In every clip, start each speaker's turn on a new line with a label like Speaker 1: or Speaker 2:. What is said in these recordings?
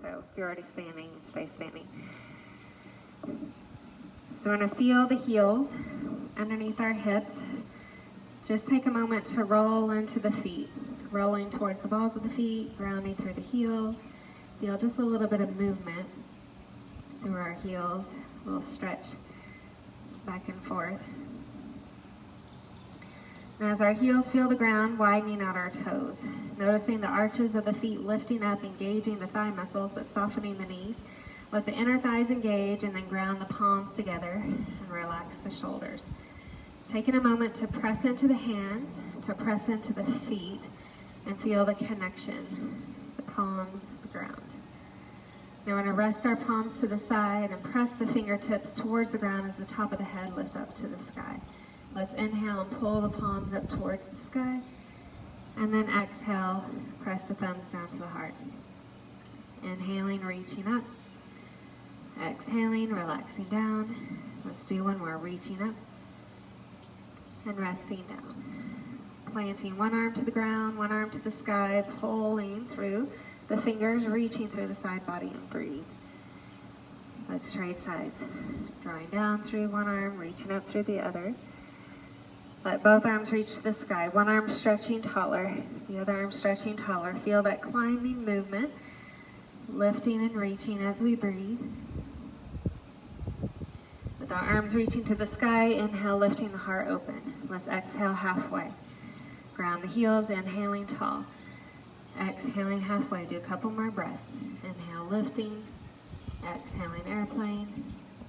Speaker 1: So if you're already standing, stay standing. So we're going to feel the heels underneath our hips. Just take a moment to roll into the feet, rolling towards the balls of the feet, grounding through the heels. Feel just a little bit of movement through our heels, a little stretch back and forth. And as our heels feel the ground, widening out our toes, noticing the arches of the feet lifting up, engaging the thigh muscles, but softening the knees. Let the inner thighs engage and then ground the palms together and relax the shoulders. Taking a moment to press into the hands, to press into the feet, and feel the connection, the palms, the ground. Now we're going to rest our palms to the side and press the fingertips towards the ground as the top of the head lifts up to the sky. Let's inhale and pull the palms up towards the sky. And then exhale, press the thumbs down to the heart. Inhaling, reaching up. Exhaling, relaxing down. Let's do one more, reaching up. And resting down. Planting one arm to the ground, one arm to the sky, pulling through the fingers, reaching through the side body, and breathe. Let's trade sides. Drawing down through one arm, reaching up through the other. Let both arms reach the sky. One arm stretching taller, the other arm stretching taller. Feel that climbing movement, lifting and reaching as we breathe. With our arms reaching to the sky, inhale, lifting the heart open. Let's exhale halfway. Ground the heels, inhaling tall. Exhaling halfway. Do a couple more breaths. Inhale, lifting. Exhaling, airplane.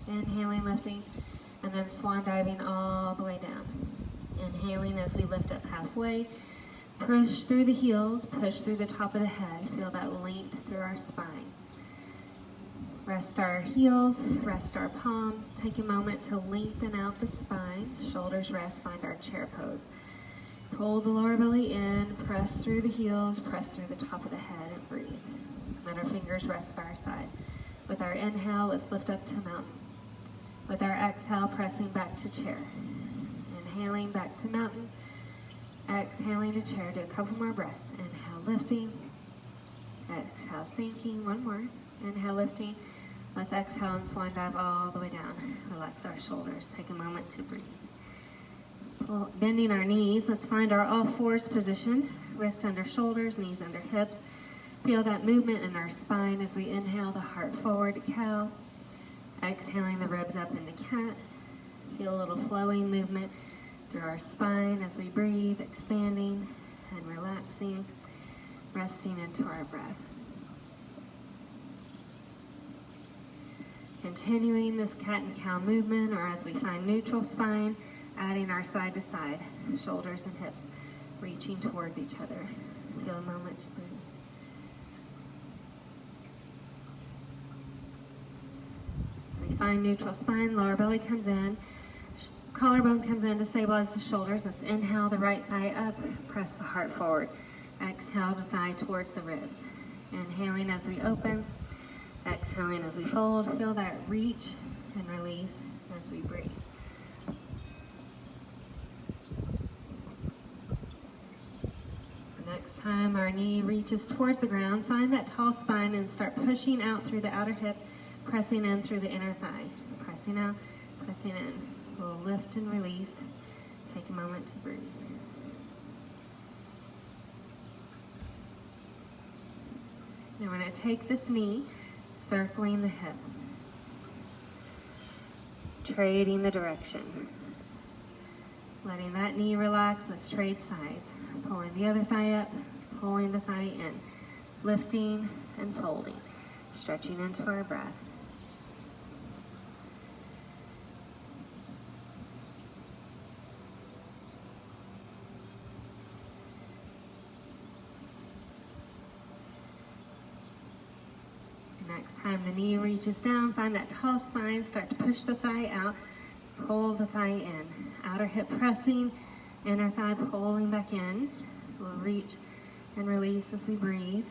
Speaker 1: Inhaling, lifting. And then swan diving all the way down. Inhaling as we lift up halfway. Push through the heels, push through the top of the head. Feel that length through our spine. Rest our heels, rest our palms. Take a moment to lengthen out the spine. Shoulders rest, find our chair pose. Pull the lower belly in, press through the heels, press through the top of the head, and breathe. Let our fingers rest by our side. With our inhale, let's lift up to mountain. With our exhale, pressing back to chair. Inhaling back to mountain. Exhaling to chair. Do a couple more breaths. Inhale, lifting. Exhale, sinking. One more. Inhale, lifting. Let's exhale and swan dive all the way down. Relax our shoulders. Take a moment to breathe. Bending our knees. Let's find our all fours position. Wrists under shoulders, knees under hips. Feel that movement in our spine as we inhale the heart forward, cow. Exhaling the ribs up into cat. Feel a little flowing movement through our spine as we breathe, expanding and relaxing, resting into our breath. Continuing this cat and cow movement, or as we find neutral spine, adding our side to side, shoulders and hips, reaching towards each other. Feel a moment to breathe. So we find neutral spine, lower belly comes in, collarbone comes in to stabilize the shoulders. Let's inhale the right thigh up, press the heart forward. Exhale the thigh towards the ribs. Inhaling as we open, exhaling as we fold. Feel that reach and release as we breathe. The next time our knee reaches towards the ground, find that tall spine and start pushing out through the outer hip, pressing in through the inner thigh. Pressing out, pressing in. We'll lift and release. Take a moment to breathe. Now we're going to take this knee, circling the hip, trading the direction. Letting that knee relax, let's trade sides. Pulling the other thigh up, pulling the thigh in, lifting and folding, stretching into our breath. Next time the knee reaches down, find that tall spine, start to push the thigh out, pull the thigh in. Outer hip pressing, inner thigh pulling back in. We'll reach and release as we breathe.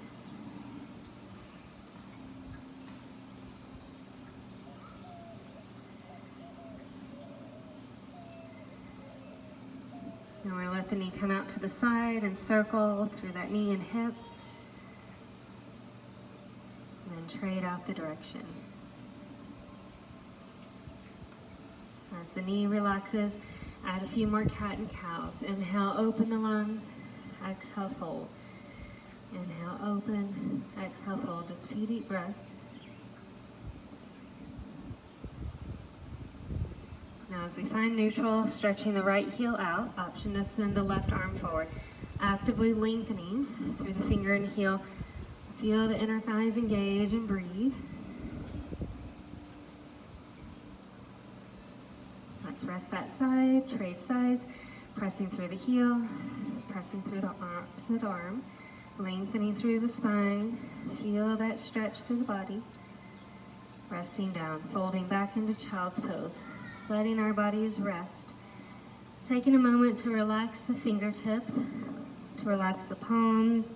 Speaker 1: Now we're going to let the knee come out to the side and circle through that knee and hip. and trade out the direction. As the knee relaxes, add a few more cat and cows. Inhale, open the lungs. Exhale, fold. Inhale, open. Exhale, fold. Just a few deep breaths. Now as we find neutral, stretching the right heel out, option to send the left arm forward. Actively lengthening through the finger and heel. Feel the inner thighs engage and breathe. Let's rest that side, trade sides, pressing through the heel, pressing through the opposite arm, lengthening through the spine. Feel that stretch through the body. Resting down, folding back into child's pose. Letting our bodies rest. Taking a moment to relax the fingertips, to relax the palms,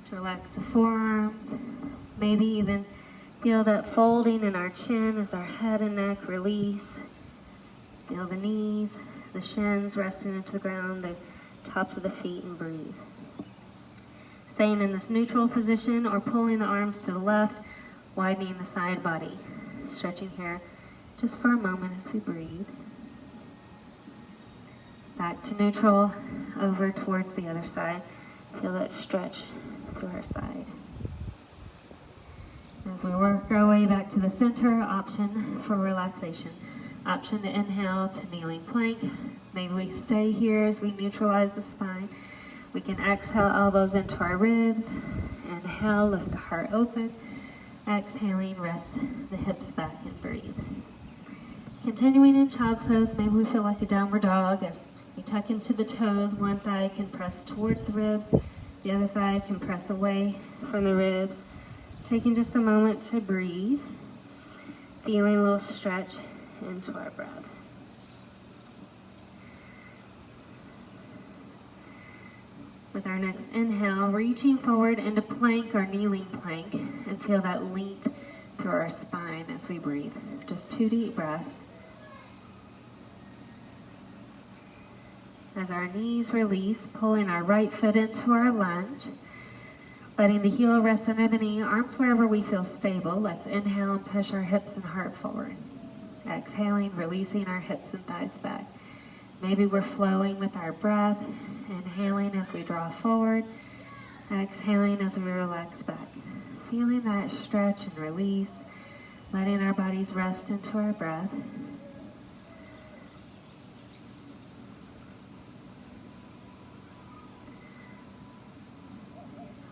Speaker 1: to relax the forearms. Maybe even feel that folding in our chin as our head and neck release. Feel the knees, the shins resting into the ground, the tops of the feet, and breathe. Staying in this neutral position or pulling the arms to the left, widening the side body. Stretching here just for a moment as we breathe. Back to neutral, over towards the other side. Feel that stretch through our side. As we work our way back to the center, option for relaxation. Option to inhale to kneeling plank. Maybe we stay here as we neutralize the spine. We can exhale, elbows into our ribs. Inhale, lift the heart open. Exhaling, rest the hips back and breathe. Continuing in child's pose, maybe we feel like a downward dog as we tuck into the toes. One thigh can press towards the ribs, the other thigh can press away from the ribs. Taking just a moment to breathe, feeling a little stretch into our breath. With our next inhale, reaching forward into plank or kneeling plank, and feel that length through our spine as we breathe. Just 2 deep breaths. As our knees release, pulling our right foot into our lunge, letting the heel rest under the knee, arms wherever we feel stable. Let's inhale and push our hips and heart forward. Exhaling, releasing our hips and thighs back. Maybe we're flowing with our breath, inhaling as we draw forward, exhaling as we relax back. Feeling that stretch and release, letting our bodies rest into our breath.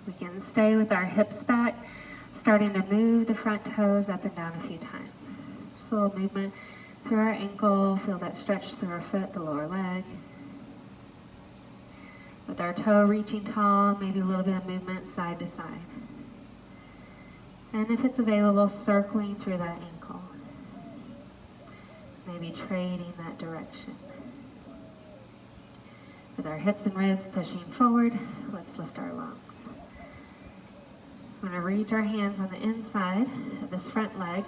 Speaker 1: We can stay with our hips back, starting to move the front toes up and down a few times. Just a little movement through our ankle, feel that stretch through our foot, the lower leg. With our toe reaching tall, maybe a little bit of movement side to side. And if it's available, circling through that ankle. Maybe trading that direction. With our hips and ribs pushing forward, let's lift our lungs. We're going to reach our hands on the inside of this front leg.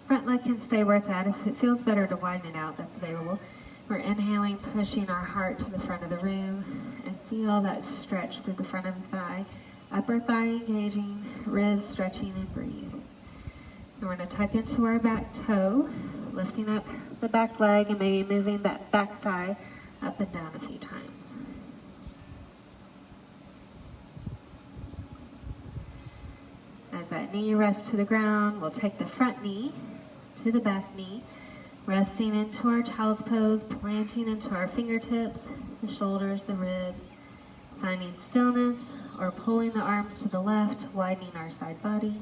Speaker 1: Front leg can stay where it's at. If it feels better to widen it out, that's available. We're inhaling, pushing our heart to the front of the room, and feel that stretch through the front of the thigh. Upper thigh engaging, ribs stretching, and breathe. And we're going to tuck into our back toe, lifting up the back leg and maybe moving that back thigh up and down a few times. As that knee rests to the ground, we'll take the front knee to the back knee, resting into our child's pose, planting into our fingertips, the shoulders, the ribs, finding stillness or pulling the arms to the left, widening our side body.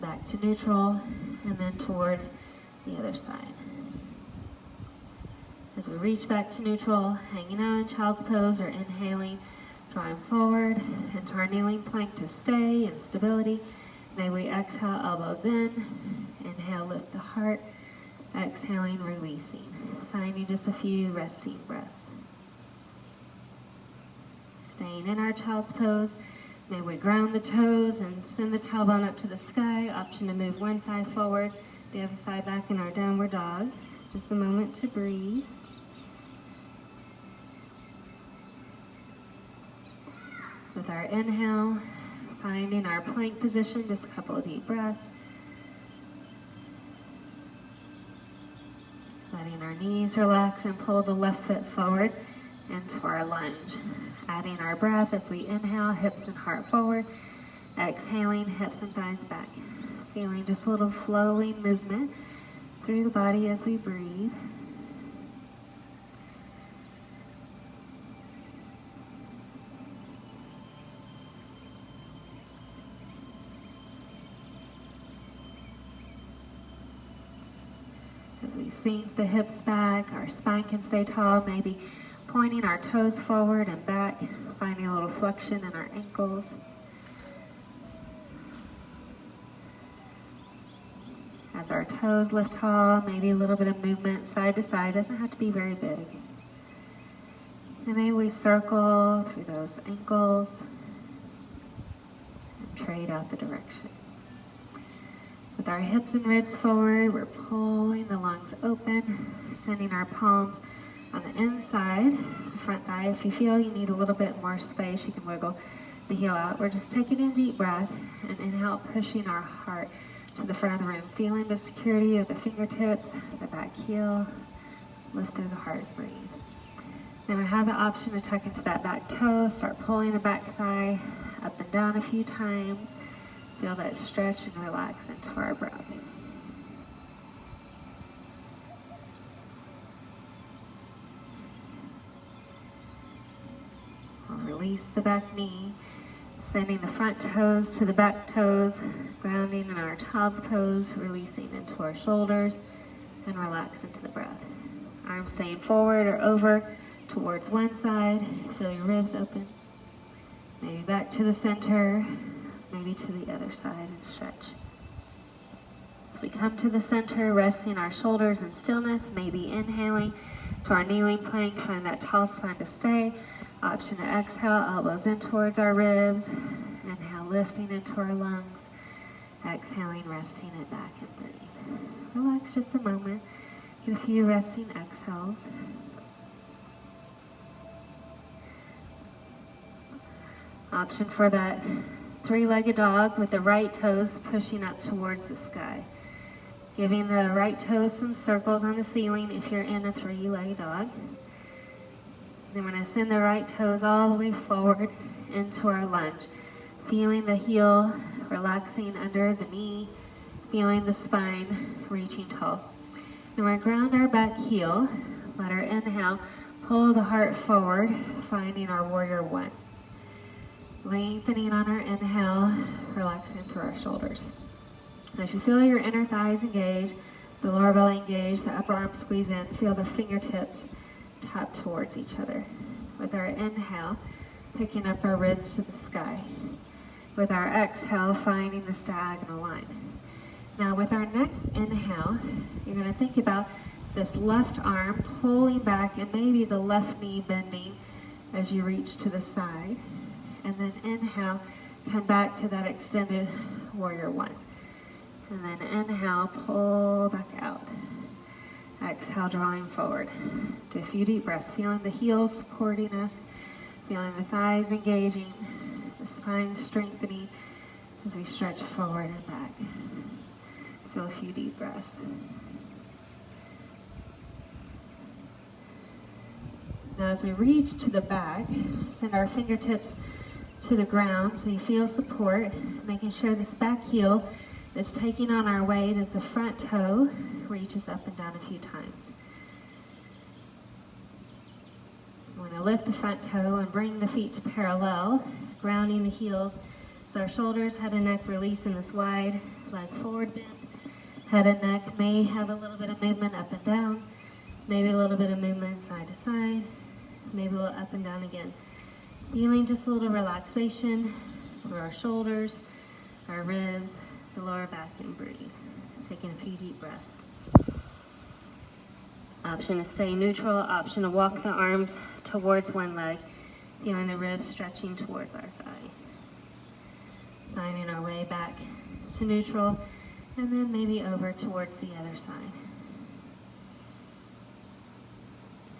Speaker 1: Back to neutral, and then towards the other side. As we reach back to neutral, hanging out in child's pose or inhaling, drawing forward into our kneeling plank to stay in stability. May we exhale, elbows in. Inhale, lift the heart. Exhaling, releasing. Finding just a few resting breaths. Staying in our child's pose. May we ground the toes and send the tailbone up to the sky. Option to move one thigh forward, the other thigh back in our downward dog. Just a moment to breathe. With our inhale, Finding our plank position, just a couple of deep breaths. Letting our knees relax and pull the left foot forward into our lunge. Adding our breath as we inhale, hips and heart forward. Exhaling, hips and thighs back. Feeling just a little flowing movement through the body as we breathe. As we sink the hips back, our spine can stay tall, maybe pointing our toes forward and back, finding a little flexion in our ankles. As our toes lift tall, maybe a little bit of movement side to side, doesn't have to be very big. And maybe we circle through those ankles and trade out the direction. With our hips and ribs forward, we're pulling the lungs open, sending our palms on the inside, the front thigh. If you feel you need a little bit more space, you can wiggle the heel out. We're just taking a deep breath and inhale, pushing our heart to the front of the room, feeling the security of the fingertips, the back heel, lift through the heart, breathe. Then we have the option to tuck into that back toe, start pulling the back thigh up and down a few times. Feel that stretch and relax into our breath. We'll release the back knee, sending the front toes to the back toes, grounding in our child's pose, releasing into our shoulders, and relax into the breath. Arms staying forward or over towards one side. Feel your ribs open. Maybe back to the center, maybe to the other side, and stretch. As we come to the center, resting our shoulders in stillness, maybe inhaling to our kneeling plank, find that tall spine to stay. Option to exhale, elbows in towards our ribs. Inhale, lifting into our lungs. Exhaling, resting it back and breathe. Relax just a moment. Get a few resting exhales. Option for that three-legged dog with the right toes pushing up towards the sky. Giving the right toes some circles on the ceiling if you're in a three-legged dog. Then we're going to send the right toes all the way forward into our lunge. Feeling the heel relaxing under the knee. Feeling the spine reaching tall. And we're going to ground our back heel. Let our inhale pull the heart forward, finding our warrior one. Lengthening on our inhale, relaxing through our shoulders. As you feel your inner thighs engage, the lower belly engage, the upper arms squeeze in, feel the fingertips tap towards each other. With our inhale, picking up our ribs to the sky. With our exhale, finding this diagonal line. Now with our next inhale, you're going to think about this left arm pulling back and maybe the left knee bending as you reach to the side. And then inhale, come back to that extended warrior one. And then inhale, pull back out. Exhale, drawing forward. Do a few deep breaths, feeling the heels supporting us, feeling the thighs engaging, the spine strengthening as we stretch forward and back. Feel a few deep breaths. Now as we reach to the back, send our fingertips to the ground so you feel support, making sure this back heel is taking on our weight as the front toe reaches up and down a few times. We're going to lift the front toe and bring the feet to parallel, grounding the heels so our shoulders, head and neck release in this wide leg forward bend. Head and neck may have a little bit of movement up and down, maybe a little bit of movement side to side, maybe a little up and down again. Feeling just a little relaxation through our shoulders, our ribs, the lower back, and breathe. Taking a few deep breaths. Option to stay neutral, option to walk the arms towards one leg, feeling the ribs stretching towards our thigh. Finding our way back to neutral, and then maybe over towards the other side.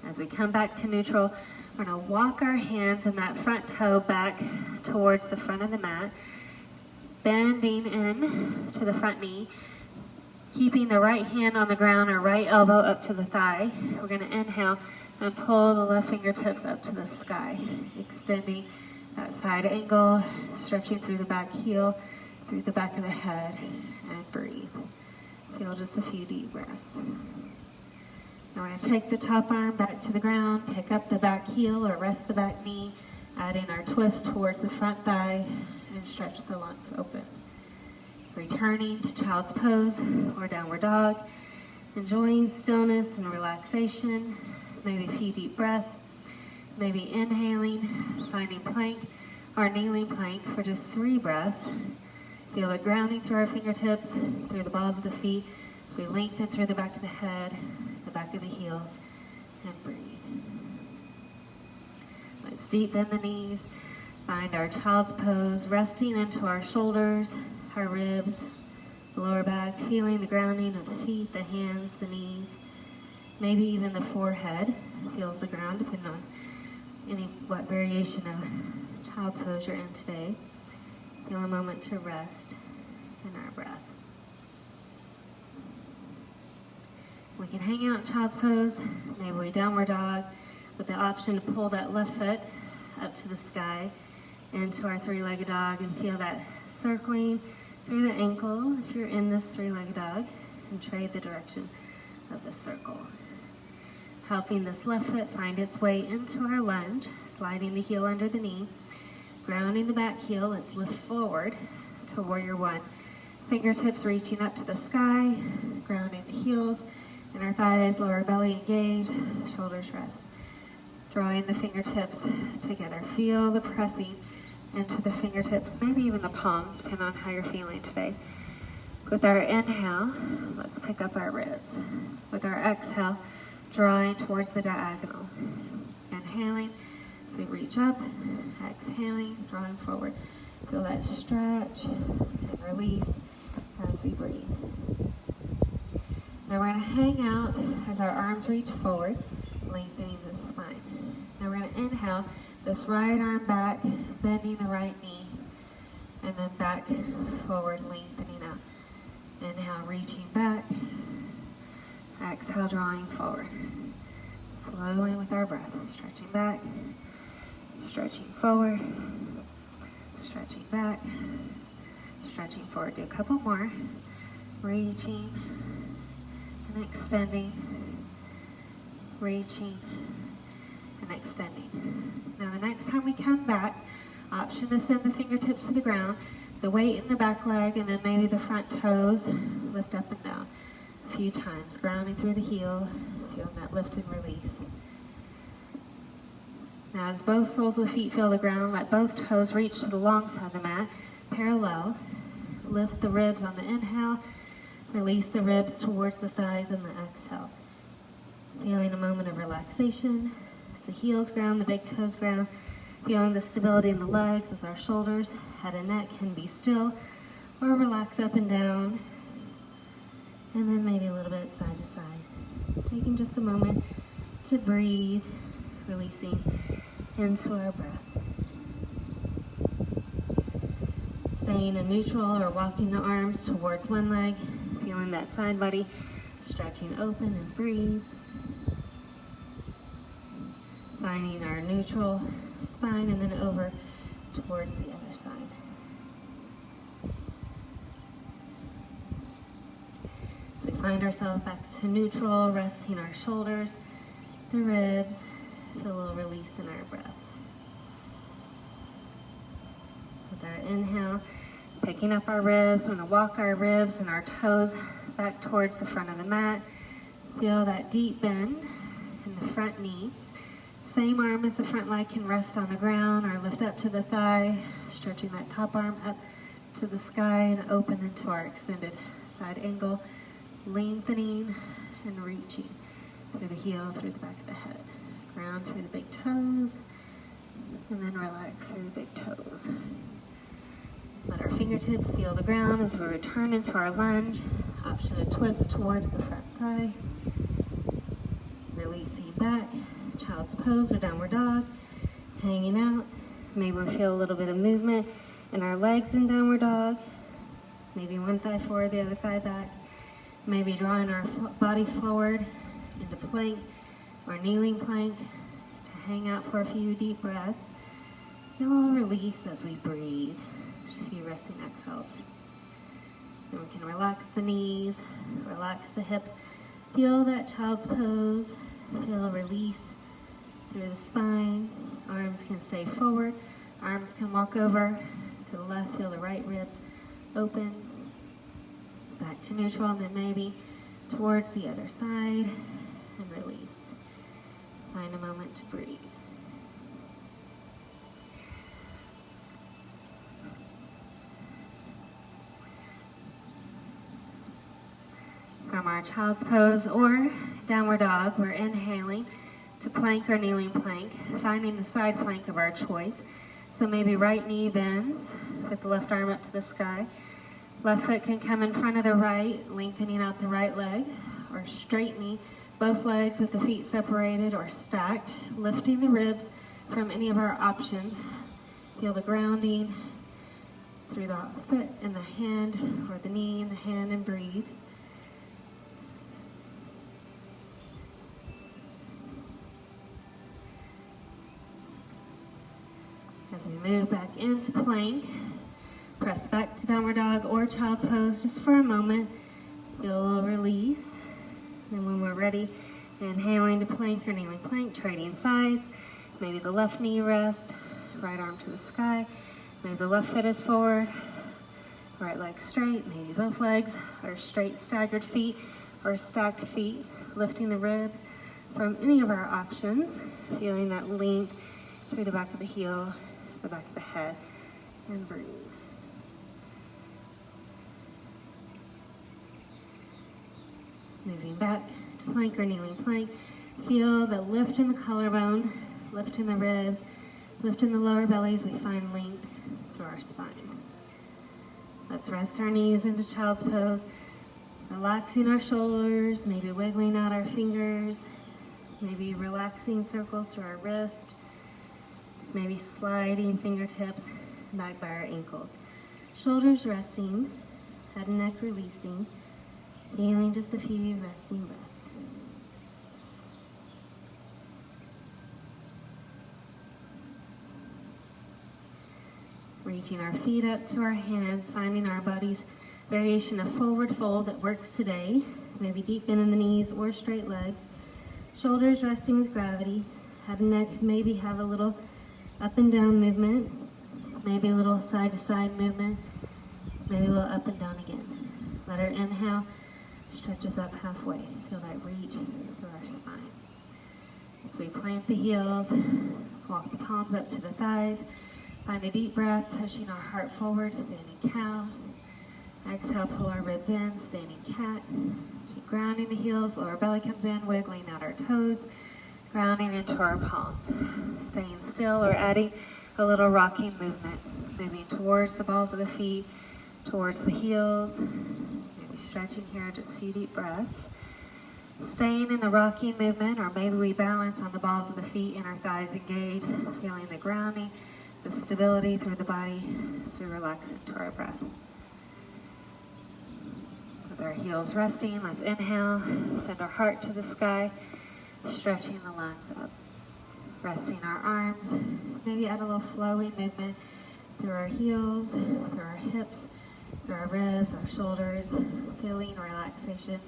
Speaker 1: As we come back to neutral, we're going to walk our hands and that front toe back towards the front of the mat. Bending in to the front knee, keeping the right hand on the ground or right elbow up to the thigh. We're going to inhale and pull the left fingertips up to the sky, extending that side angle, stretching through the back heel, through the back of the head, and breathe. Feel just a few deep breaths. Now we're going to take the top arm back to the ground, pick up the back heel or rest the back knee, adding our twist towards the front thigh, and stretch the lungs open. Returning to child's pose or downward dog, enjoying stillness and relaxation, maybe a few deep breaths, maybe inhaling, finding plank or kneeling plank for just 3 breaths. Feel it grounding through our fingertips, through the balls of the feet, as we lengthen through the back of the head, the back of the heels, and breathe. Let's deepen the knees, find our child's pose, resting into our shoulders, our ribs, the lower back, feeling the grounding of the feet, the hands, the knees, maybe even the forehead feels the ground, depending on what variation of child's pose you're in today. Feel a moment to rest in our breath. We can hang out in child's pose, maybe we downward dog, with the option to pull that left foot up to the sky into our 3-legged dog and feel that circling through the ankle if you're in this 3-legged dog, and trade the direction of the circle. Helping this left foot find its way into our lunge, sliding the heel under the knee, grounding the back heel. Let's lift forward to warrior 1. Fingertips reaching up to the sky, grounding the heels and our thighs, lower belly engaged, shoulders rest. Drawing the fingertips together. Feel the pressing into the fingertips, maybe even the palms, depending on how you're feeling today. With our inhale, let's pick up our ribs. With our exhale, drawing towards the diagonal. Inhaling, so we reach up, exhaling, drawing forward. Feel that stretch and release as we breathe. Now we're going to hang out as our arms reach forward, lengthening the spine. Now we're going to inhale, this right arm back, bending the right knee, and then back, forward, lengthening out. Inhale, reaching back. Exhale, drawing forward. Flowing with our breath. Stretching back, stretching forward, stretching back, stretching forward. Do a couple more. Reaching and extending, reaching and extending. Now the next time we come back, option to send the fingertips to the ground, the weight in the back leg, and then maybe the front toes, lift up and down a few times, grounding through the heel, feeling that lift and release. Now as both soles of the feet feel the ground, let both toes reach to the long side of the mat, parallel. Lift the ribs on the inhale, release the ribs towards the thighs on the exhale. Feeling a moment of relaxation as the heels ground, the big toes ground, feeling the stability in the legs as our shoulders, head and neck can be still or relax up and down, and then maybe a little bit side to side. Taking just a moment to breathe, releasing into our breath. Staying in neutral or walking the arms towards one leg, feeling that side body stretching open and breathe. Finding our neutral spine and then over towards the other side. So we find ourselves back to neutral, resting our shoulders, the ribs, feel a little release in our breath. With our inhale, picking up our ribs, we're going to walk our ribs and our toes back towards the front of the mat. Feel that deep bend in the front knee. Same arm as the front leg can rest on the ground or lift up to the thigh, stretching that top arm up to the sky and open into our extended side angle, lengthening and reaching through the heel, through the back of the head. Ground through the big toes, and then relax through the big toes. Let our fingertips feel the ground as we return into our lunge. Option to twist towards the front thigh. Releasing back. Child's pose or downward dog. Hanging out. Maybe we feel a little bit of movement And our legs in downward dog. Maybe one thigh forward, the other thigh back. Maybe drawing our body forward into plank or kneeling plank to hang out for a few deep breaths. And we'll release as we breathe. Just a few resting exhales. And we can relax the knees, relax the hips. Feel that child's pose. Feel release through the spine. Arms can stay forward. Arms can walk over to the left. Feel the right ribs open. Back to neutral, and then maybe towards the other side. And release. Find a moment to breathe. From our child's pose or downward dog, we're inhaling to plank or kneeling plank, finding the side plank of our choice. So maybe right knee bends with the left arm up to the sky. Left foot can come in front of the right, lengthening out the right leg, or straight knee, both legs with the feet separated or stacked, lifting the ribs from any of our options. Feel the grounding through the foot and the hand, or the knee and the hand, and breathe. As we move back into plank, press back to downward dog or child's pose just for a moment. Feel a little release. And when we're ready, inhaling to plank or kneeling plank, trading sides. Maybe the left knee rest, right arm to the sky. Maybe the left foot is forward, right leg straight. Maybe both legs are straight, staggered feet or stacked feet, lifting the ribs from any of our options. Feeling that length through the back of the heel, the back of the head, and breathe. Moving back to plank or kneeling plank. Feel the lift in the collarbone, lift in the ribs, lift in the lower bellies. We find length through our spine. Let's rest our knees into child's pose, relaxing our shoulders, maybe wiggling out our fingers, maybe relaxing circles through our wrist, maybe sliding fingertips back by our ankles. Shoulders resting, head and neck releasing, feeling just a few resting breaths. Reaching our feet up to our hands, finding our body's variation of forward fold that works today. Maybe deep bend in the knees or straight legs. Shoulders resting with gravity. Head and neck maybe have a little up and down movement. Maybe a little side to side movement. Maybe a little up and down again. Let our inhale stretch us up halfway. Feel that reach through our spine. So we plant the heels, walk the palms up to the thighs. Find a deep breath, pushing our heart forward, standing cow. Exhale, pull our ribs in, standing cat. Keep grounding the heels, lower belly comes in, wiggling out our toes, grounding into our palms. Staying still or adding a little rocking movement, moving towards the balls of the feet, towards the heels. Maybe stretching here, just a few deep breaths. Staying in the rocking movement, or maybe we balance on the balls of the feet and our thighs engage, feeling the grounding, the stability through the body as we relax into our breath. With our heels resting, let's inhale, send our heart to the sky, stretching the lungs up. Resting our arms, maybe add a little flowing movement through our heels, through our hips, through our ribs, our shoulders, feeling relaxation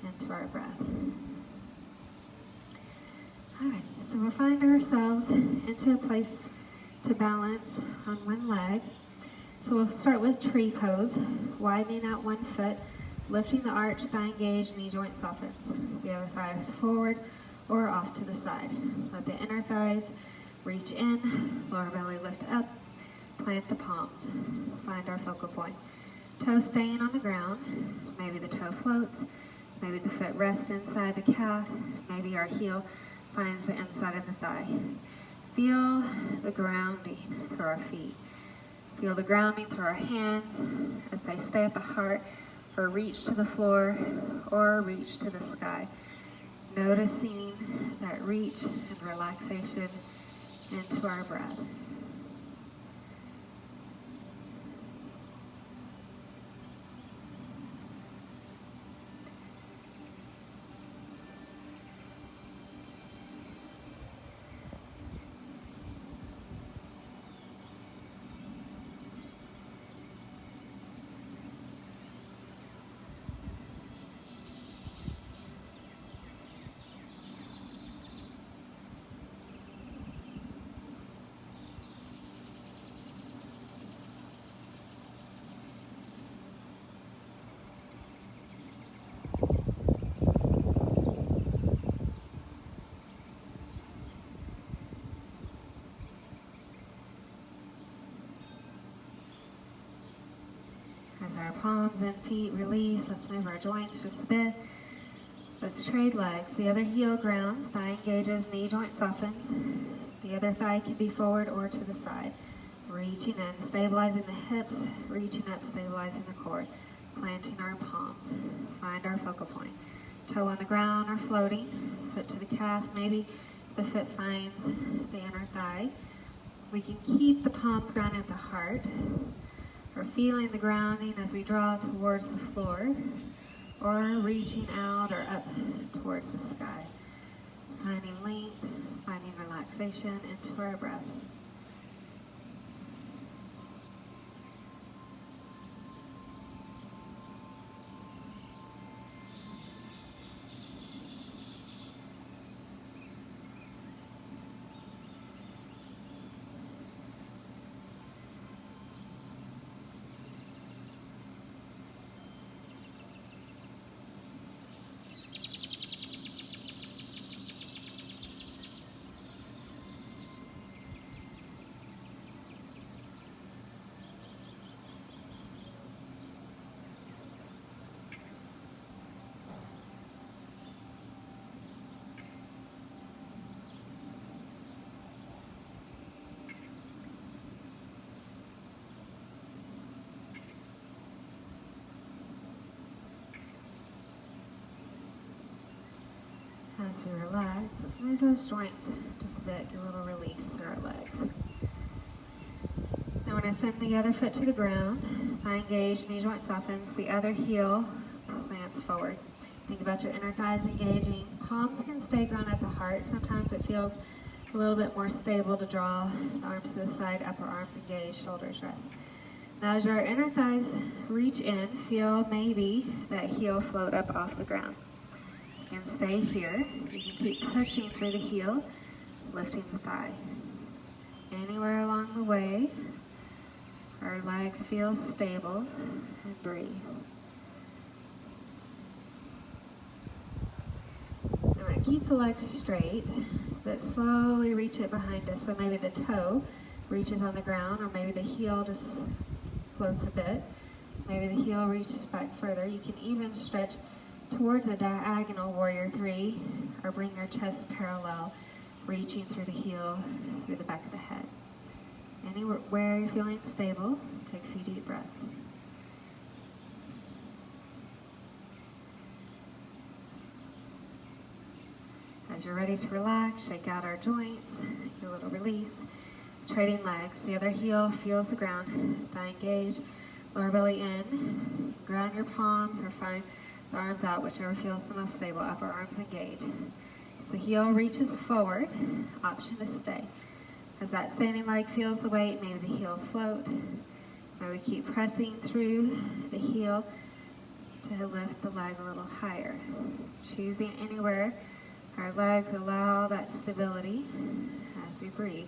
Speaker 1: into our breath. Alright, so we'll find ourselves into a place to balance on one leg. So we'll start with tree pose, widening out one foot, lifting the arch, thigh engaged, knee joint softens. The other thigh is forward or off to the side. Let the inner thighs reach in, lower belly lift up, plant the palms. Find our focal point. Toe staying on the ground, maybe the toe floats, maybe the foot rests inside the calf, maybe our heel finds the inside of the thigh. Feel the grounding through our feet. Feel the grounding through our hands as they stay at the heart or reach to the floor or reach to the sky. Noticing that reach and relaxation into our breath. our palms and feet, release. Let's move our joints just a bit. Let's trade legs. The other heel grounds, thigh engages, knee joint softens. The other thigh can be forward or to the side. Reaching in, stabilizing the hips, reaching up, stabilizing the core. Planting our palms. Find our focal point. Toe on the ground or floating. Foot to the calf. Maybe the foot finds the inner thigh. We can keep the palms grounded at the heart. Or feeling the grounding as we draw towards the floor. Or reaching out or up towards the sky. Finding length, finding relaxation into our breath. As we relax, let's move those joints just a bit, get a little release through our legs. Now when I send the other foot to the ground, thigh engaged, knee joint softens, the other heel plants forward. Think about your inner thighs engaging. Palms can stay grounded at the heart. Sometimes it feels a little bit more stable to draw the arms to the side, upper arms engaged, shoulders rest. Now as your inner thighs reach in, feel maybe that heel float up off the ground. And stay here. You can keep pushing through the heel, lifting the thigh. Anywhere along the way, our legs feel stable, and breathe. All right, keep the legs straight, but slowly reach it behind us. So maybe the toe reaches on the ground, or maybe the heel just floats a bit. Maybe the heel reaches back further. You can even stretch towards a diagonal warrior three, or bring your chest parallel, reaching through the heel, through the back of the head. Anywhere you're feeling stable, take a few deep breaths. As you're ready to relax, shake out our joints, get a little release. Trading legs, the other heel feels the ground, thigh engaged, lower belly in, ground your palms or find the arms out, whichever feels the most stable. Upper arms engaged. As the heel reaches forward, option to stay. As that standing leg feels the weight, maybe the heels float. Now we keep pressing through the heel to lift the leg a little higher. Choosing anywhere our legs allow that stability as we breathe.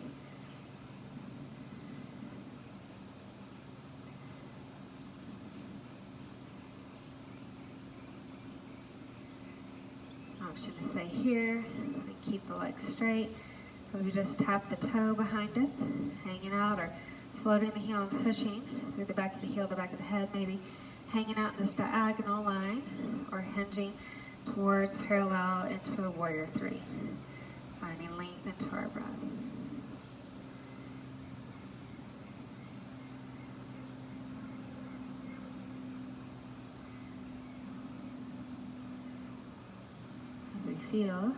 Speaker 1: Option to stay here and keep the legs straight. So we just tap the toe behind us, hanging out, or floating the heel and pushing through the back of the heel, the back of the head, maybe hanging out in this diagonal line, or hinging towards parallel into a warrior three, finding length into our breath. Feel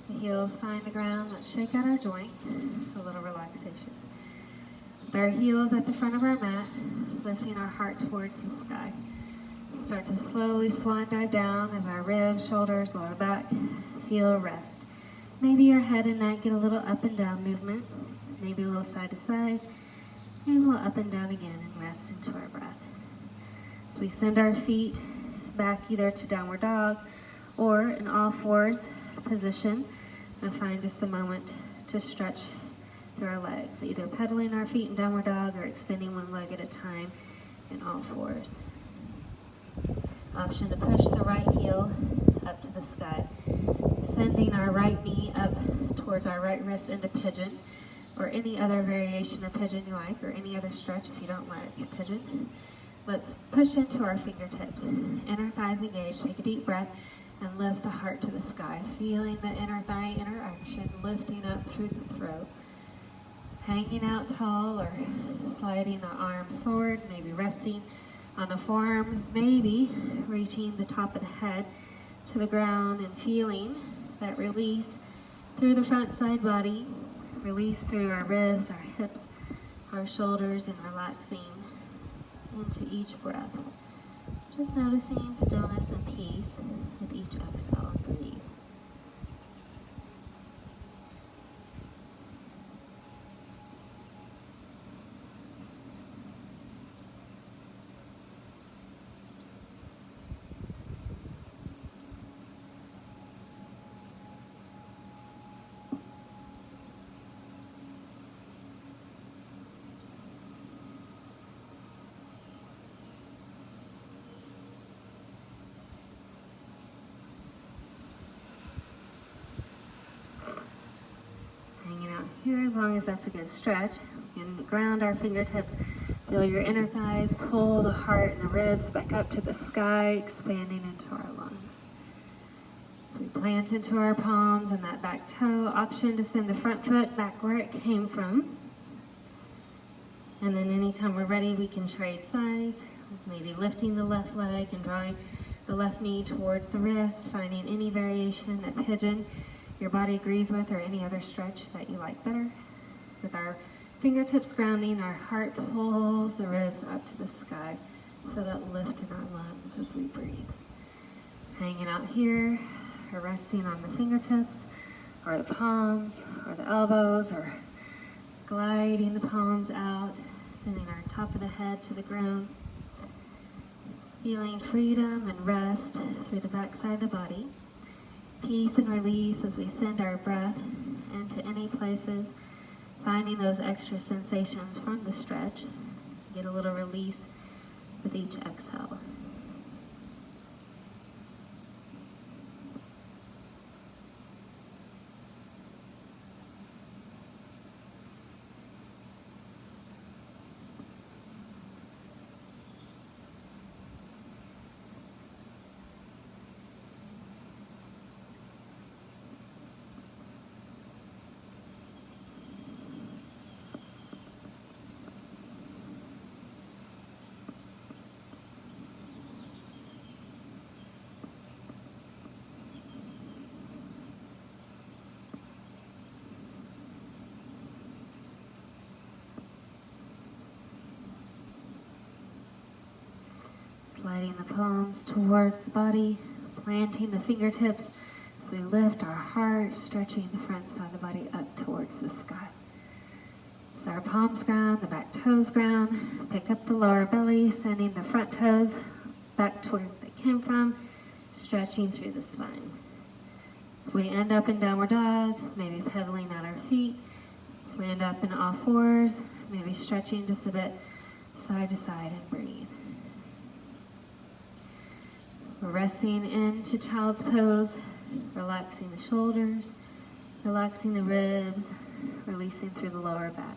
Speaker 1: the heels find the ground. Let's shake out our joints, a little relaxation. With our heels at the front of our mat, lifting our heart towards the sky. Start to slowly swan dive down as our ribs, shoulders, lower back feel rest. Maybe your head and neck get a little up and down movement, maybe a little side to side, maybe a little up and down again, and rest into our breath. So we send our feet back either to downward dog or in all fours position, and find just a moment to stretch through our legs, either pedaling our feet in downward dog or extending one leg at a time in all fours. Option to push the right heel up to the sky, sending our right knee up towards our right wrist into pigeon, or any other variation of pigeon you like, or any other stretch if you don't like pigeon. Let's push into our fingertips. Inner thighs engaged. Take a deep breath and lift the heart to the sky, feeling the inner thigh interaction, lifting up through the throat. Hanging out tall or sliding the arms forward, maybe resting on the forearms, maybe reaching the top of the head to the ground and feeling that release through the front side body, release through our ribs, our hips, our shoulders, and relaxing into each breath. Just noticing stillness and peace with each exhale and breathe. Here, as long as that's a good stretch, we can ground our fingertips, feel your inner thighs, pull the heart and the ribs back up to the sky, expanding into our lungs. So we plant into our palms and that back toe, option to send the front foot back where it came from. And then anytime we're ready, we can trade sides, maybe lifting the left leg and drawing the left knee towards the wrist, finding any variation, a pigeon your body agrees with, or any other stretch that you like better. With our fingertips grounding, our heart pulls the ribs up to the sky. Feel that lift in our lungs as we breathe. Hanging out here, or resting on the fingertips, or the palms, or the elbows, or gliding the palms out, sending our top of the head to the ground. Feeling freedom and rest through the back side of the body. Peace and release as we send our breath into any places, finding those extra sensations from the stretch. Get a little release with each exhale. Sliding the palms towards the body, planting the fingertips as we lift our heart, stretching the front side of the body up towards the sky. So our palms ground, the back toes ground, pick up the lower belly, sending the front toes back to where they came from, stretching through the spine. If we end up in downward dog, maybe pedaling at our feet. If we end up in all fours, maybe stretching just a bit side to side and breathe. We're resting into child's pose, relaxing the shoulders, relaxing the ribs, releasing through the lower back.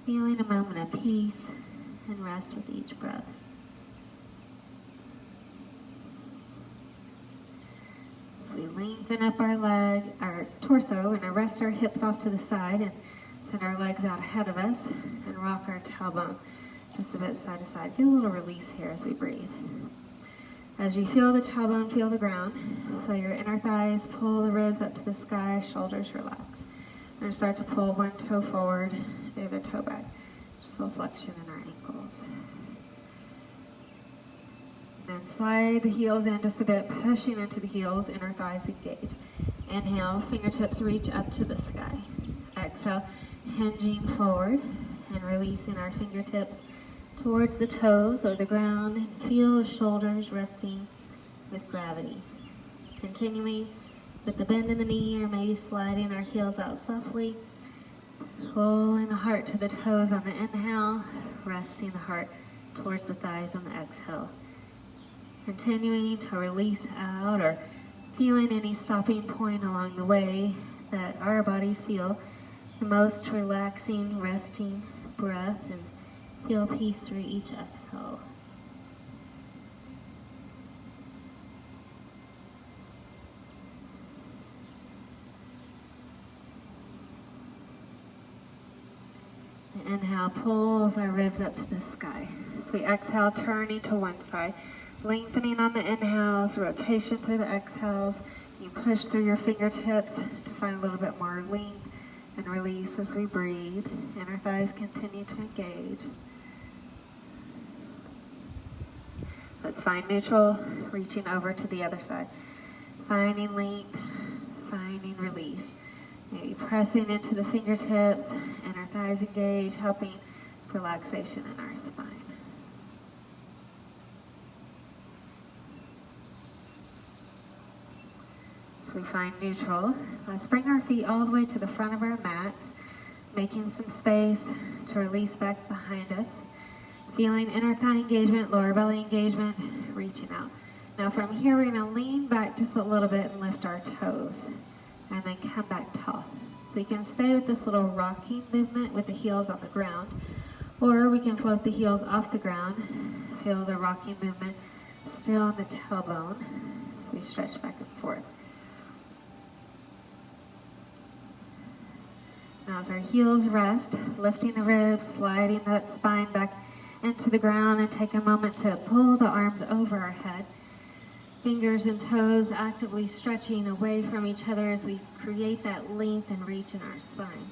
Speaker 1: Feeling a moment of peace and rest with each breath. As we lengthen up our torso, and rest our hips off to the side and send our legs out ahead of us and rock our tailbone just a bit side to side. Get a little release here as we breathe. As you feel the tailbone, feel the ground. Feel your inner thighs, pull the ribs up to the sky, shoulders relax. We're going to start to pull one toe forward, the other toe back. Just a little flexion in our ankles. And slide the heels in just a bit, pushing into the heels, inner thighs engage. Inhale, fingertips reach up to the sky. Exhale, hinging forward and releasing our fingertips towards the toes or the ground, and feel the shoulders resting with gravity. Continuing with the bend in the knee, or maybe sliding our heels out softly, pulling the heart to the toes on the inhale, resting the heart towards the thighs on the exhale. Continuing to release out, or feeling any stopping point along the way that our bodies feel the most relaxing, resting breath, and feel peace through each exhale. inhale pulls our ribs up to the sky. As we exhale, turning to one side, lengthening on the inhales, rotation through the exhales. You push through your fingertips to find a little bit more length and release as we breathe. Inner thighs continue to engage. Let's find neutral, reaching over to the other side. Finding length, finding release. Maybe pressing into the fingertips, inner thighs engage, helping relaxation in our spine. So we find neutral. Let's bring our feet all the way to the front of our mats, making some space to release back behind us. Feeling inner thigh engagement, lower belly engagement, reaching out. Now from here, we're going to lean back just a little bit and lift our toes, and then come back tall. So you can stay with this little rocking movement with the heels on the ground, or we can float the heels off the ground. Feel the rocking movement still on the tailbone as we stretch back and forth. Now as our heels rest, lifting the ribs, sliding that spine back into the ground, and take a moment to pull the arms over our head. Fingers and toes actively stretching away from each other as we create that length and reach in our spine.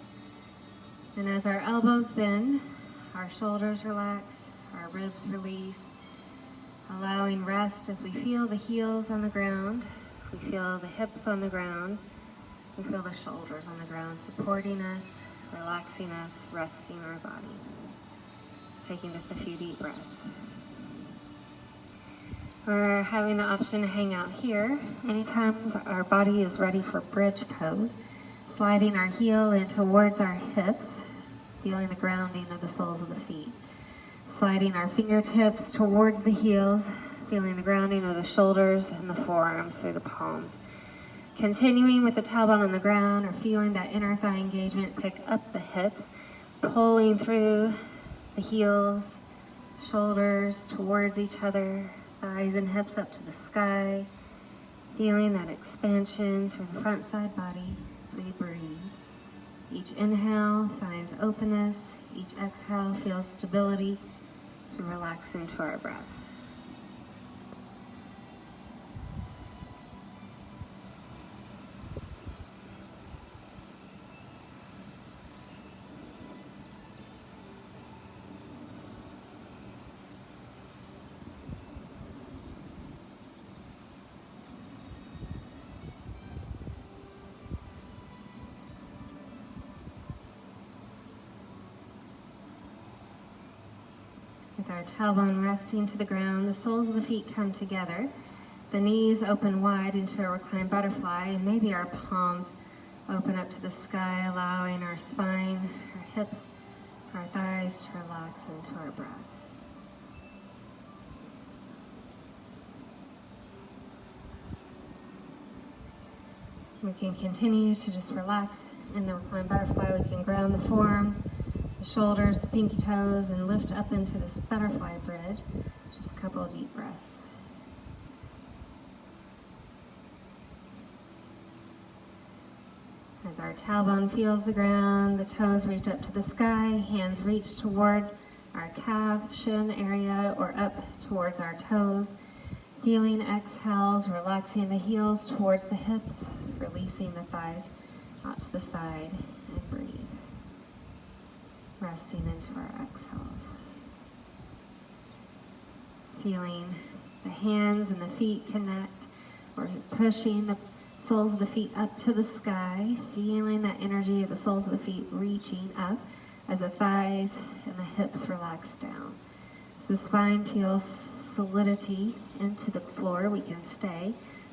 Speaker 1: And as our elbows bend, our shoulders relax, our ribs release, allowing rest as we feel the heels on the ground, we feel the hips on the ground, we feel the shoulders on the ground, supporting us, relaxing us, resting our body. Taking just a few deep breaths. We're having the option to hang out here. Anytime our body is ready for bridge pose, sliding our heel in towards our hips, feeling the grounding of the soles of the feet. Sliding our fingertips towards the heels, feeling the grounding of the shoulders and the forearms through the palms. Continuing with the tailbone on the ground, or feeling that inner thigh engagement, pick up the hips, pulling through the heels, shoulders towards each other, thighs and hips up to the sky, feeling that expansion through the front side body as we breathe. Each inhale finds openness, each exhale feels stability as we relax into our breath. With our tailbone resting to the ground, the soles of the feet come together. The knees open wide into a reclined butterfly, and maybe our palms open up to the sky, allowing our spine, our hips, our thighs to relax into our breath. We can continue to just relax in the reclined butterfly. We can ground the forearms, the shoulders, the pinky toes, and lift up into this butterfly bridge. Just a couple of deep breaths. As our tailbone feels the ground, the toes reach up to the sky, hands reach towards our calves, shin area, or up towards our toes. Feeling exhales, relaxing the heels towards the hips, releasing the thighs out to the side, and breathe. Resting into our exhales. Feeling the hands and the feet connect, or pushing the soles of the feet up to the sky, feeling that energy of the soles of the feet reaching up as the thighs and the hips relax down. So the spine feels solidity into the floor. We can stay,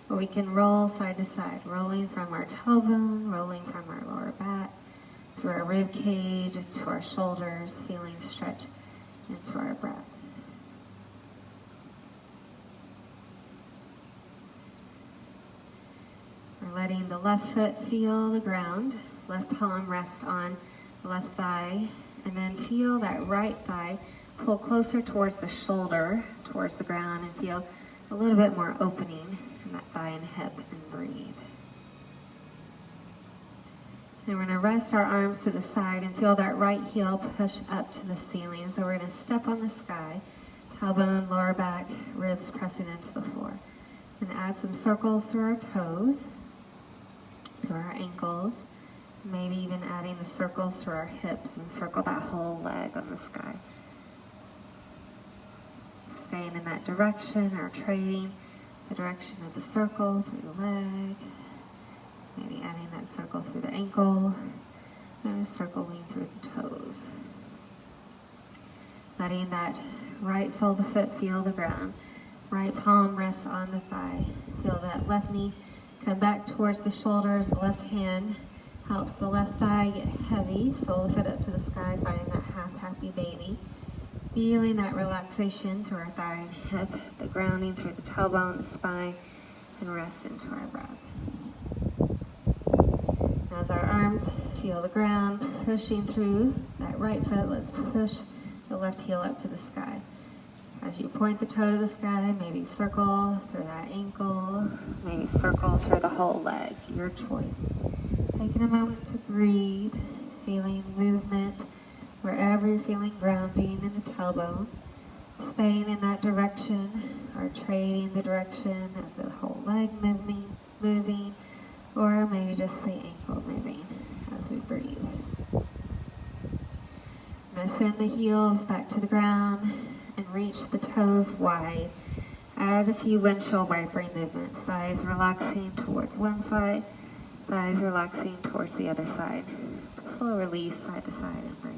Speaker 1: or we can roll side to side, rolling from our tailbone, rolling from our lower back, through our rib cage, to our shoulders, feeling stretch into our breath. We're letting the left foot feel the ground, left palm rest on the left thigh, and then feel that right thigh pull closer towards the shoulder, towards the ground, and feel a little bit more opening in that thigh and hip, and breathe. And we're going to rest our arms to the side and feel that right heel push up to the ceiling. So we're going to step on the sky, tailbone, lower back, ribs pressing into the floor. And add some circles through our toes, through our ankles, maybe even adding the circles through our hips and circle that whole leg on the sky. Staying in that direction or trading the direction of the circle through the leg, maybe adding that circle through the ankle, and circling through the toes. Letting that right sole of the foot feel the ground. Right palm rests on the thigh. Feel that left knee come back towards the shoulders. The left hand helps the left thigh get heavy. Sole of the foot up to the sky, finding that half happy baby. Feeling that relaxation through our thigh and hip, the grounding through the tailbone, the spine, and rest into our breath. As our arms feel the ground, pushing through that right foot, let's push the left heel up to the sky. As you point the toe to the sky, maybe circle through that ankle, maybe circle through the whole leg, your choice. Taking a moment to breathe, feeling movement wherever you're feeling grounding in the tailbone, staying in that direction or trading the direction of the whole leg moving, or maybe just the ankle moving as we breathe. I'm going to send the heels back to the ground and reach the toes wide. Add a few windshield wipering movements. Thighs relaxing towards one side, thighs relaxing towards the other side. Just a little release side to side and breathe.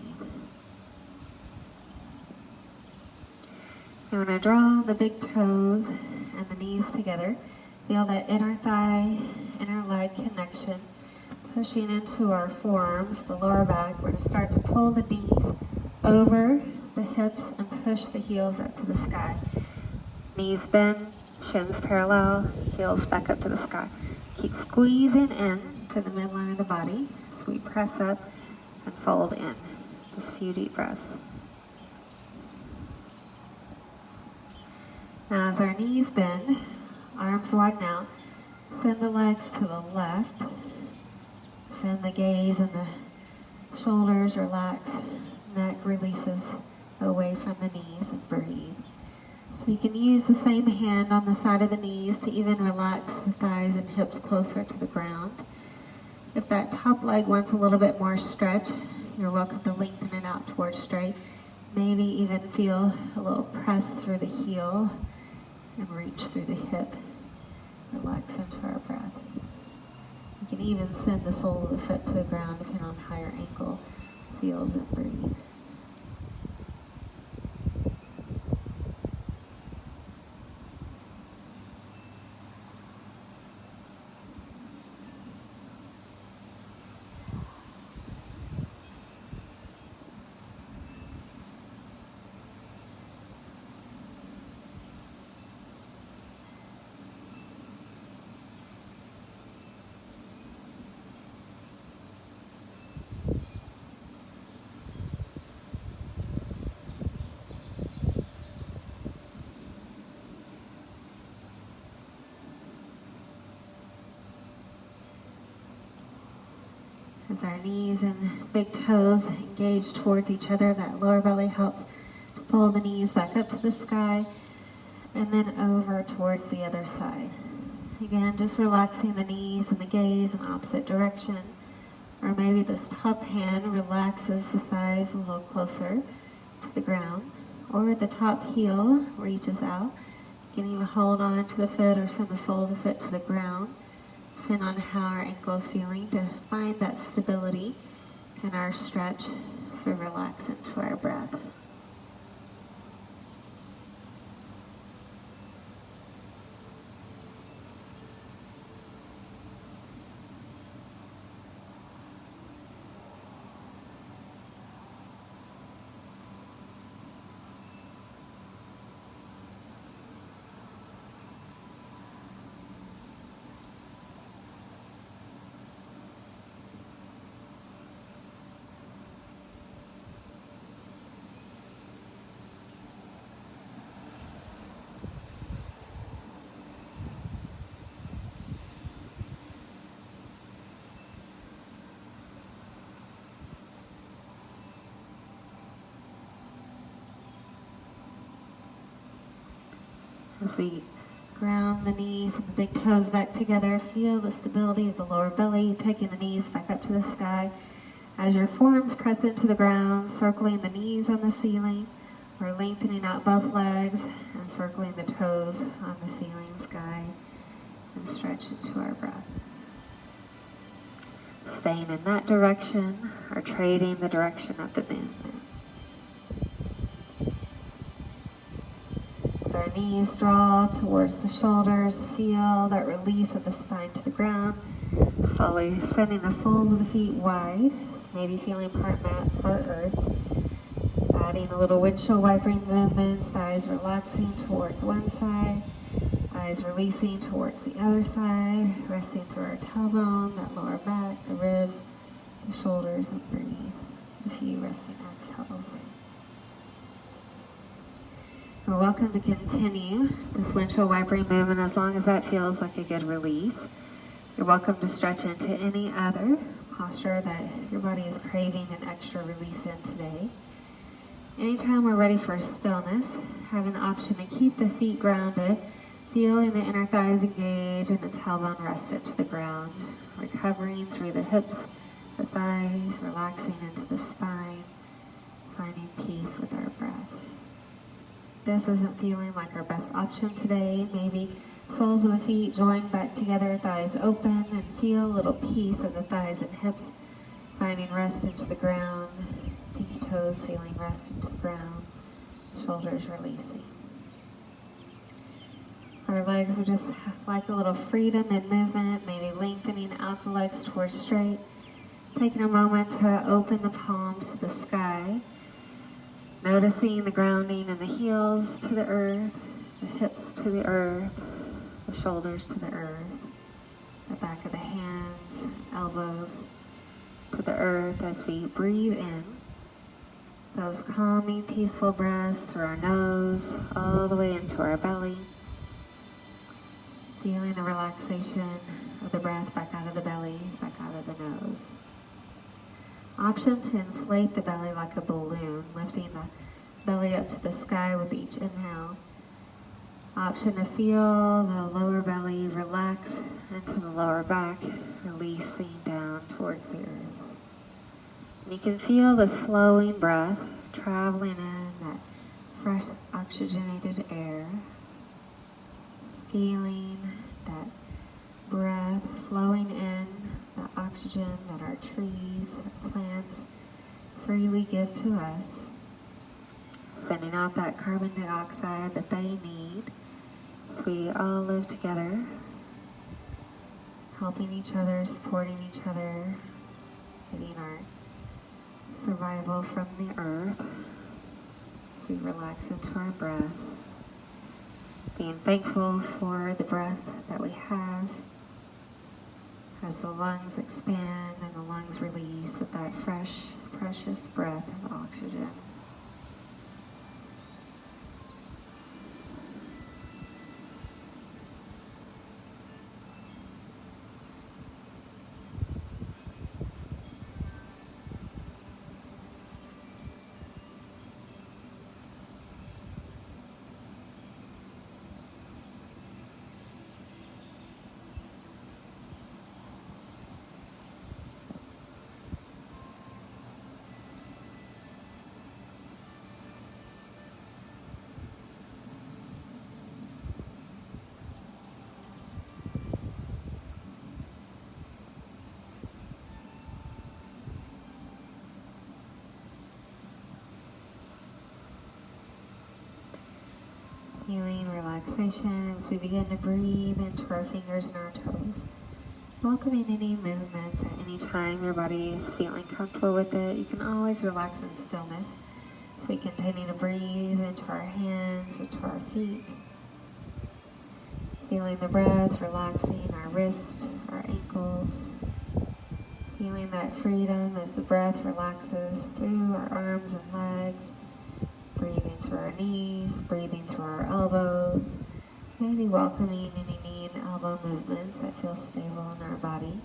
Speaker 1: I'm going to draw the big toes and the knees together. Feel that inner thigh, inner leg connection. Pushing into our forearms, the lower back. We're going to start to pull the knees over the hips and push the heels up to the sky. Knees bend, shins parallel, heels back up to the sky. Keep squeezing in to the midline of the body as we press up and fold in. Just a few deep breaths. Now as our knees bend, arms widen out, send the legs to the left. Send the gaze and the shoulders relax, neck releases away from the knees, and breathe. So you can use the same hand on the side of the knees to even relax the thighs and hips closer to the ground. If that top leg wants a little bit more stretch, you're welcome to lengthen it out towards straight. Maybe even feel a little press through the heel and reach through the hip. Relax into our breath. You can even send the sole of the foot to the ground depending on how your ankle feels, and breathe. As our knees and big toes engage towards each other, that lower belly helps to pull the knees back up to the sky and then over towards the other side. Again, just relaxing the knees and the gaze in opposite direction. Or maybe this top hand relaxes the thighs a little closer to the ground. Or the top heel reaches out. You can even hold on to the foot or send the sole of the foot to the ground. Depending on how our ankle is feeling, to find that stability in our stretch as we relax into our breath. As we ground the knees and the big toes back together, feel the stability of the lower belly, taking the knees back up to the sky. As your forearms press into the ground, circling the knees on the ceiling, or lengthening out both legs and circling the toes on the ceiling sky, and stretch into our breath. Staying in that direction or trading the direction of the movement. As our knees draw towards the shoulders, feel that release of the spine to the ground, slowly sending the soles of the feet wide, maybe feeling part mat, part earth. Adding a little windshield wipering movements, thighs relaxing towards one side, eyes releasing towards the other side, resting through our tailbone, that lower back, the ribs, the shoulders, and breathe. A few resting exhales. You're welcome to continue this windshield wipering movement as long as that feels like a good release. You're welcome to stretch into any other posture that your body is craving an extra release in today. Anytime we're ready for stillness, have an option to keep the feet grounded, feeling the inner thighs engage and the tailbone rested to the ground, recovering through the hips, the thighs, relaxing into the spine, finding peace with our breath. This isn't feeling like our best option today. Maybe soles of the feet joined back together, thighs open, and feel a little peace of the thighs and hips, finding rest into the ground, pinky toes feeling rest into the ground, shoulders releasing. Our legs are just like a little freedom in movement, maybe lengthening out the legs towards straight, taking a moment to open the palms to the sky, noticing the grounding in the heels to the earth, the hips to the earth, the shoulders to the earth, the back of the hands, elbows to the earth as we breathe in. Those calming, peaceful breaths through our nose, all the way into our belly. Feeling the relaxation of the breath back out of the belly, back out of the nose. Option to inflate the belly like a balloon, lifting the belly up to the sky with each inhale. Option to feel the lower belly relax into the lower back, releasing down towards the earth. And you can feel this flowing breath traveling in that fresh oxygenated air. Feeling that breath flowing in, the oxygen that our trees, our plants freely give to us. Sending out that carbon dioxide that they need as we all live together, helping each other, supporting each other, getting our survival from the earth as we relax into our breath. Being thankful for the breath that we have as the lungs expand and the lungs release with that fresh, precious breath of oxygen. Feeling relaxation as we begin to breathe into our fingers and our toes. Welcoming any movements at any time your body is feeling comfortable with it. You can always relax in stillness as we continue to breathe into our hands, into our feet. Feeling the breath relaxing our wrists, our ankles. Feeling that freedom as the breath relaxes through our arms and legs. Breathing through our knees, breathing through our elbows, maybe welcoming any knee and elbow movements that feel stable in our body.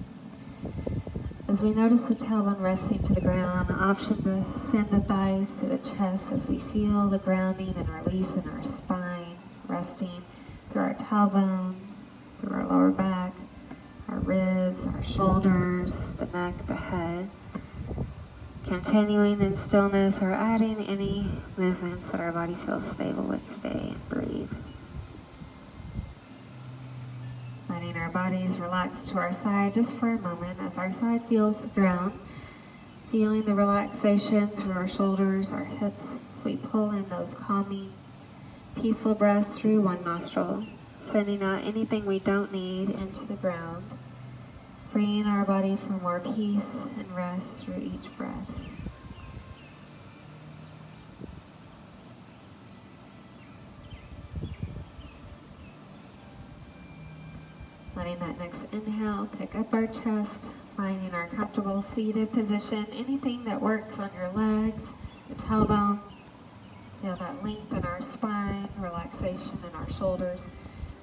Speaker 1: As we notice the tailbone resting to the ground, option to send the thighs to the chest as we feel the grounding and release in our spine, resting our tailbone, through our lower back, our ribs, our shoulders, the neck, the head. Continuing in stillness or adding any movements that our body feels stable with today, and breathe. Letting our bodies relax to our side just for a moment as our side feels the ground. Feeling the relaxation through our shoulders, our hips, as we pull in those calming, peaceful breaths through one nostril, sending out anything we don't need into the ground, freeing our body for more peace and rest through each breath. Letting that next inhale pick up our chest, finding our comfortable seated position, anything that works on your legs, the tailbone. Feel that length in our spine, relaxation in our shoulders.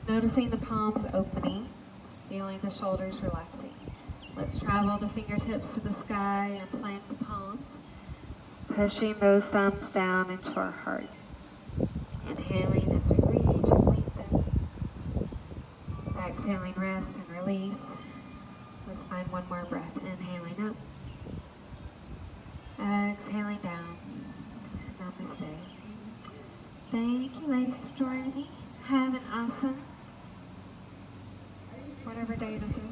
Speaker 1: Noticing the palms opening, feeling the shoulders relaxing. Let's travel the fingertips to the sky and plant the palms, pushing those thumbs down into our heart. Inhaling as we reach and lengthen. Exhaling, rest and release. Let's find one more breath. Inhaling up. Exhaling down. Namaste. Thank you, ladies, for joining me. Have an awesome, whatever day this is.